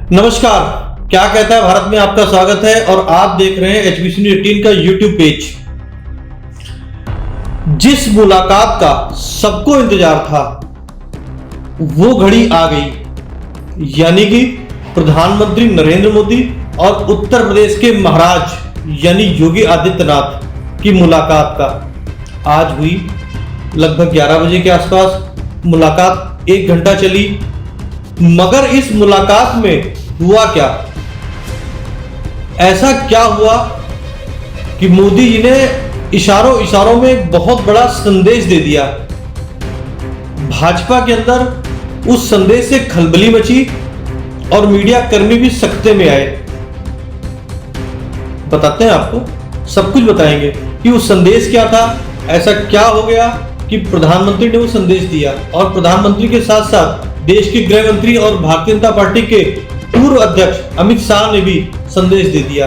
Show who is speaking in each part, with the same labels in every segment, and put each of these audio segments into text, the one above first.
Speaker 1: नमस्कार। क्या कहता है भारत में आपका स्वागत है और आप देख रहे हैं HBC News 18 का यूट्यूब पेज। जिस मुलाकात का सबको इंतजार था वो घड़ी आ गई, यानी कि प्रधानमंत्री नरेंद्र मोदी और उत्तर प्रदेश के महाराज यानी योगी आदित्यनाथ की मुलाकात का आज हुई। लगभग 11 बजे के आसपास मुलाकात 1 घंटा चली, मगर इस मुलाकात में हुआ क्या? ऐसा क्या हुआ कि मोदी जी ने इशारों में एक बहुत बड़ा संदेश दे दिया। भाजपा के अंदर उस संदेश से खलबली मची और मीडिया कर्मी भी सख्ते में आए। बताते हैं आपको, सब कुछ बताएंगे कि उस संदेश क्या था, ऐसा क्या हो गया कि प्रधानमंत्री ने वो संदेश दिया। और प्रधानमंत्री के साथ साथ देश के गृह मंत्री और भारतीय जनता पार्टी के पूर्व अध्यक्ष अमित शाह ने भी संदेश दे दिया।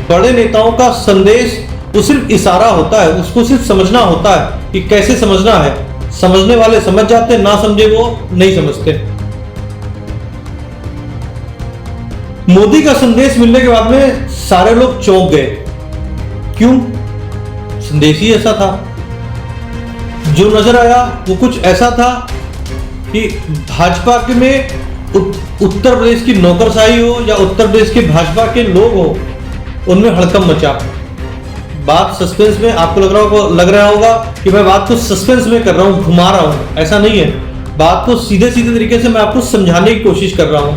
Speaker 1: बड़े नेताओं का संदेश वो सिर्फ इशारा होता है, उसको सिर्फ समझना होता है कि कैसे समझना है। समझने वाले समझ जाते, ना समझे वो नहीं समझते। मोदी का संदेश मिलने के बाद में सारे लोग चौंक गए। क्यों? संदेश ही ऐसा था। जो नजर आया वो कुछ ऐसा था कि भाजपा के में उत्तर प्रदेश की नौकरशाही हो या उत्तर प्रदेश के भाजपा के लोग हो, उनमें हड़कंप मचा। बात सस्पेंस में आपको लग रहा होगा कि मैं बात को सस्पेंस में कर रहा हूं, घुमा रहा हूं। ऐसा नहीं है। बात को सीधे तरीके से मैं आपको समझाने की कोशिश कर रहा हूं।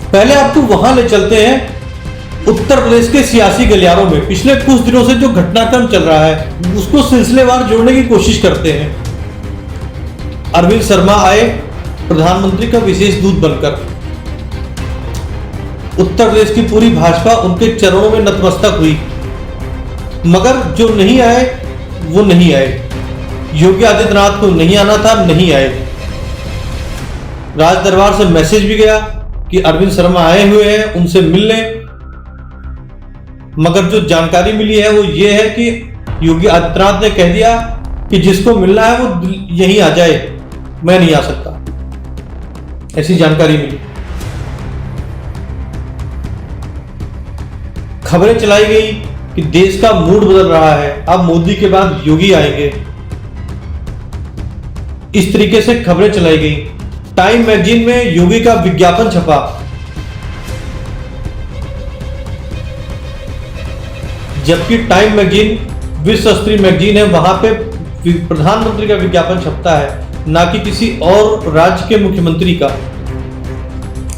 Speaker 1: पहले आपको वहां ले चलते हैं, उत्तर प्रदेश के सियासी गलियारों में पिछले कुछ दिनों से जो घटनाक्रम चल रहा है उसको सिलसिलेवार जोड़ने की कोशिश करते हैं। अरविंद शर्मा आए प्रधानमंत्री का विशेष दूत बनकर। उत्तर प्रदेश की पूरी भाजपा उनके चरणों में नतमस्तक हुई, मगर जो नहीं आए वो नहीं आए। योगी आदित्यनाथ को नहीं आना था, नहीं आए। राज दरबार से मैसेज भी गया कि अरविंद शर्मा आए हुए हैं, उनसे मिल लें। मगर जो जानकारी मिली है वो ये है कि योगी आदित्यनाथ ने कह दिया कि जिसको मिलना है वो यहीं आ जाए, मैं नहीं आ सकता। ऐसी जानकारी मिली। खबरें चलाई गई कि देश का मूड बदल रहा है, अब मोदी के बाद योगी आएंगे। इस तरीके से खबरें चलाई गई। टाइम मैगजीन में योगी का विज्ञापन छपा। जबकि टाइम मैगजीन विश्व स्तरीय मैगजीन है, वहां पे प्रधानमंत्री का विज्ञापन छपता है, ना कि किसी और राज्य के मुख्यमंत्री का।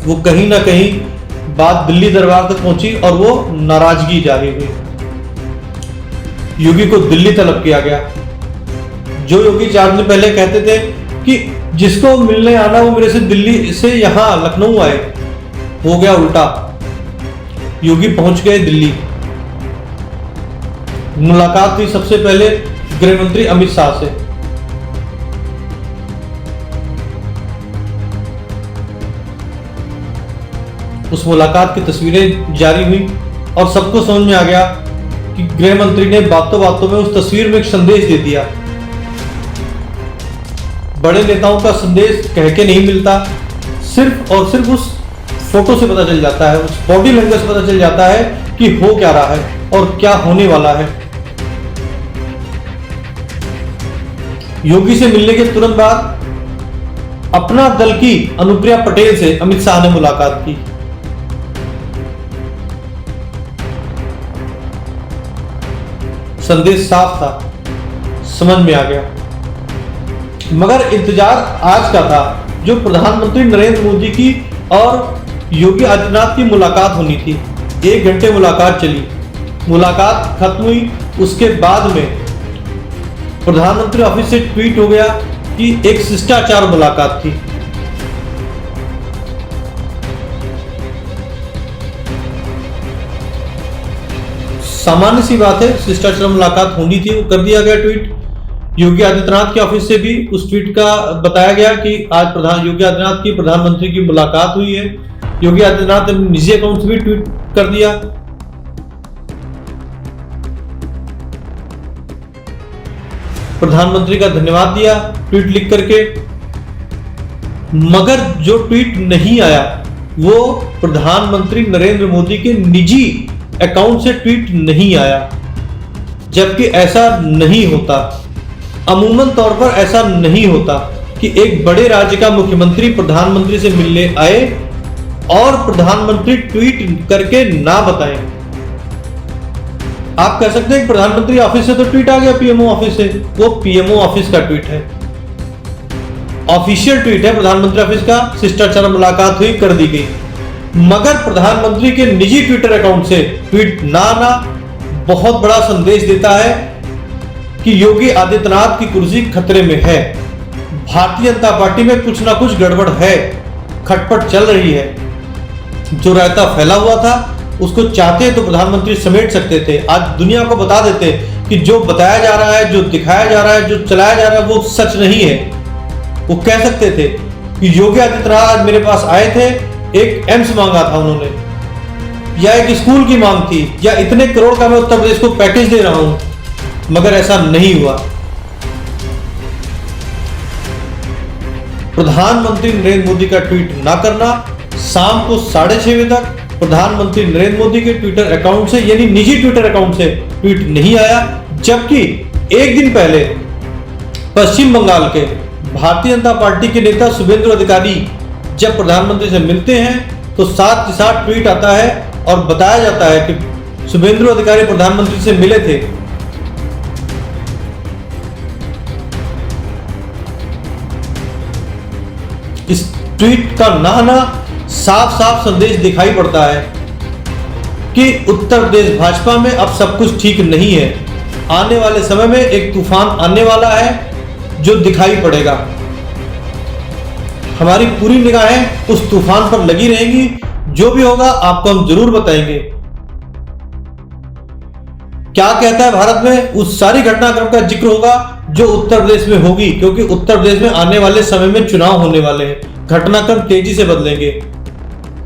Speaker 1: वो कहीं ना कहीं बात दिल्ली दरबार तक पहुंची और वो नाराजगी जाहिर हुई। योगी को दिल्ली तलब किया गया। जो योगी 4 दिन पहले कहते थे कि जिसको मिलने आना वो मेरे से दिल्ली से यहां लखनऊ आए, हो गया उल्टा। योगी पहुंच गए दिल्ली। मुलाकात हुई सबसे पहले गृह मंत्री अमित शाह से। उस मुलाकात की तस्वीरें जारी हुई और सबको समझ में आ गया कि गृह मंत्री ने बातों में उस तस्वीर में एक संदेश दे दिया। बड़े नेताओं का संदेश कह के नहीं मिलता, सिर्फ और सिर्फ उस फोटो से पता चल जाता है, उस बॉडी लैंग्वेज से पता चल जाता है कि हो क्या रहा है और क्या होने वाला है। योगी से मिलने के तुरंत बाद अपना दल की अनुप्रिया पटेल से अमित शाह ने मुलाकात की। संदेश साफ था, समझ में आ गया। मगर इंतजार आज का था, जो प्रधानमंत्री नरेंद्र मोदी की और योगी आदित्यनाथ की मुलाकात होनी थी। 1 घंटे मुलाकात चली। मुलाकात खत्म हुई, उसके बाद में प्रधानमंत्री ऑफिस से ट्वीट हो गया कि एक शिष्टाचार मुलाकात थी। सामान्य सी बात है, शिष्टाचार मुलाकात होनी थी, वो कर दिया गया ट्वीट। योगी आदित्यनाथ के ऑफिस से भी उस ट्वीट का बताया गया कि आज योगी आदित्यनाथ की प्रधानमंत्री की मुलाकात हुई है। योगी आदित्यनाथ ने निजी अकाउंट से भी ट्वीट कर दिया। प्रधानमंत्री का धन्यवाद दिया ट्वीट लिख करके, मगर जो ट्वीट नहीं आया वो प्रधानमंत्री नरेंद्र मोदी के निजी अकाउंट से ट्वीट नहीं आया, जबकि ऐसा नहीं होता। अमूमन तौर पर ऐसा नहीं होता कि एक बड़े राज्य का मुख्यमंत्री प्रधानमंत्री से मिलने आए और प्रधानमंत्री ट्वीट करके ना बताएं। आप कह सकते हैं कि प्रधानमंत्री ऑफिस से तो ट्वीट आ गया पीएमओ ऑफिस से, वो पीएमओ ऑफिस का ट्वीट है, ऑफिशियल ट्वीट है प्रधानमंत्री ऑफिस का, शिष्टाचार मुलाकात हुई, कर दी गई। मगर प्रधानमंत्री के निजी ट्विटर अकाउंट से ट्वीट ना आना बहुत बड़ा संदेश देता है कि योगी आदित्यनाथ की कुर्सी खतरे में है। भारतीय जनता पार्टी में कुछ ना कुछ गड़बड़ है, खटपट चल रही है। जो रायता फैला हुआ था उसको चाहते तो प्रधानमंत्री समेट सकते थे, आज दुनिया को बता देते कि जो बताया जा रहा है, जो दिखाया जा रहा है, जो चलाया जा रहा है वो सच नहीं है। वो कह सकते थे कि योगी आदित्यनाथ आज मेरे पास आए थे, एक एम्स मांगा था उन्होंने, या एक स्कूल की मांग थी, या इतने करोड़ का मैं उत्तर प्रदेश को पैकेज दे रहा हूं, मगर ऐसा नहीं हुआ। प्रधानमंत्री नरेंद्र मोदी का ट्वीट ना करना, शाम को 6:30 बजे तक प्रधानमंत्री नरेंद्र मोदी के ट्विटर अकाउंट से यानी निजी ट्विटर अकाउंट से ट्वीट नहीं आया, जबकि एक दिन पहले पश्चिम बंगाल के भारतीय जनता पार्टी के नेता शुभेंदु अधिकारी जब प्रधानमंत्री से मिलते हैं तो साथ ही साथ ट्वीट आता है और बताया जाता है कि शुभेंदु अधिकारी प्रधानमंत्री से मिले थे। इस ट्वीट का ना आना साफ साफ संदेश दिखाई पड़ता है कि उत्तर प्रदेश भाजपा में अब सब कुछ ठीक नहीं है। आने वाले समय में एक तूफान आने वाला है जो दिखाई पड़ेगा। हमारी पूरी निगाहें उस तूफान पर लगी रहेंगी, जो भी होगा आपको हम जरूर बताएंगे। क्या कहता है भारत में, उस सारी घटनाक्रम का जिक्र होगा जो उत्तर प्रदेश में होगी, क्योंकि उत्तर प्रदेश में आने वाले समय में चुनाव होने वाले हैं, घटनाक्रम तेजी से बदलेंगे।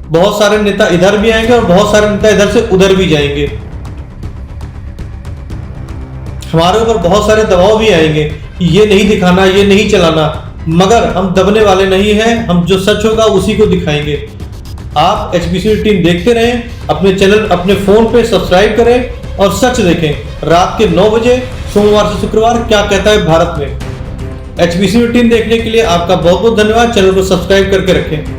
Speaker 1: बहुत सारे नेता इधर भी आएंगे और बहुत सारे नेता इधर से उधर भी जाएंगे। हमारे ऊपर बहुत सारे दबाव भी आएंगे, ये नहीं दिखाना, ये नहीं चलाना, मगर हम दबने वाले नहीं हैं। हम जो सच होगा उसी को दिखाएंगे। आप HBC टीम देखते रहें, अपने चैनल अपने फोन पे सब्सक्राइब करें और सच देखें। रात के 9 बजे सोमवार से शुक्रवार क्या कहता है भारत में। HBC टीम देखने के लिए आपका बहुत बहुत धन्यवाद। चैनल को सब्सक्राइब करके रखें।